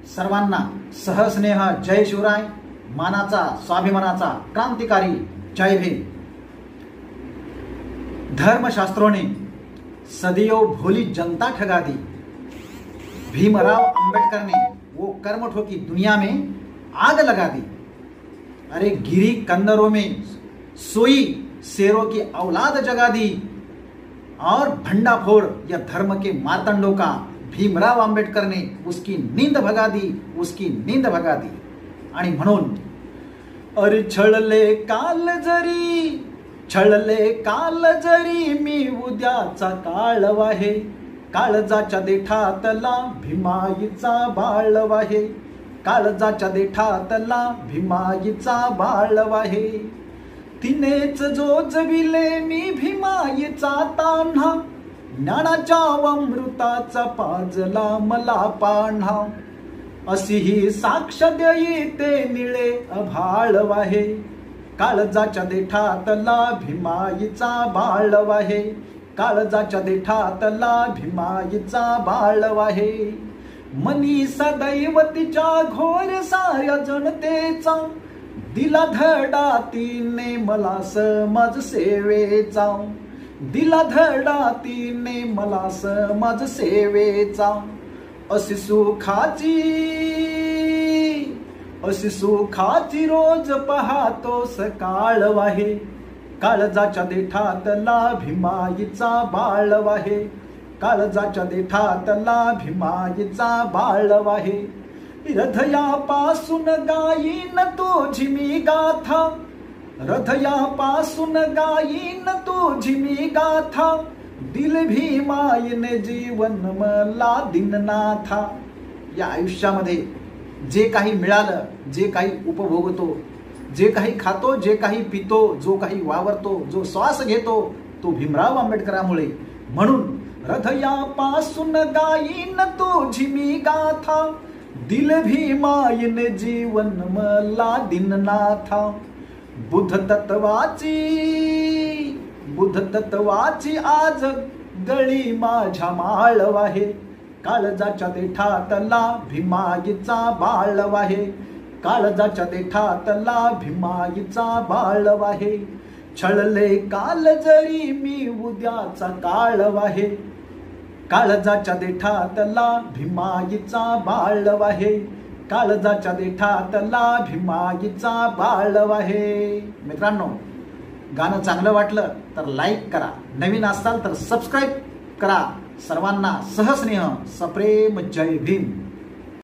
सर्वांना सहस्नेह जय शिवराय, मानाचा स्वाभिमानाचा क्रांतिकारी जय भीम। धर्मशास्त्रों ने सदियों भोली जनता ठगा दी, भीमराव अंबेडकर ने वो कर्म ठोकी दुनिया में आग लगा दी। अरे गिरी कंदरों में सोई शेरों की औलाद जगा दी, और भंडाफोड़ या धर्म के मार्तंडों का भीमराव अंबेडकर ने उसकी नींद भगा दी, उसकी नींद भगा दी। आणि म्हणून अरे छळले काल जरी मी उद्याचा काळवा आहे, काळजाच्या देठातला भीमाईचा बाळवा आहे, काळजाच्या देठातला भीमाईचा बाळवा आहे। तिनेच जो जविले मी भीमाईचा तान्हा, ज्ञानाच्या अमृताचा पाजला मला पान्हा। अशी ही साक्ष देई ते निळे अभाळ वाहे, काळजाच्या देठातला भीमाईचा बाळ वाहे, काळजाच्या देठातला भीमाईचा बाळ वाहे। मनी सदैव तिच्या घोर साऱ्या जनतेचा, दिला धडा तिने मला समाज सेवेचा, दिला धडा तिने मला समाज सेवेचा। अशी सुखाची रोज पाहतो सकाळ वाहे, काळजाच्या देठातला भीमाईचा बाळ वाहे, काळजाच्या देठातला भीमाईचा बाळ वाहे। हृदयापासून गायीन तुझी मी गाथा, हृदयापासून गायीन तुझी मी गाथा, दिल भीमाईने जीवन मला दिननाथा। या आयुष्यामध्ये जे काही मिळालं, जे काही उपभोगतो, जे काही खातो, जे काही पितो, जो काही वावरतो, जो श्वास घेतो, तो भीमराव आंबेडकरांमुळे। म्हणून हृदयापासून गायीन तुझी मी गाथा, दिल भीमाईने जीवन मला दिननाथा। बुद्ध तत्वाची आज गळी माझ्या माळ वाहे, काळजाच्या देठातला भीमाईचा बाळ वाहे, काळजाच्या देठातला भीमाईचा बाळ वाहे। छळले काल जरी मी उद्याचा काळ वाहे, काळजाच्या देठातला भीमाईचा बाळ वाहे, काळजाच्या देठातला भीमाईचा बाळ वाहे। मित्रांनो, गाणं चांगलं वाटलं तर लाईक करा, नवीन असाल तर सबस्क्राईब करा। सर्वांना सहस्नेह सप्रेम जय भीम।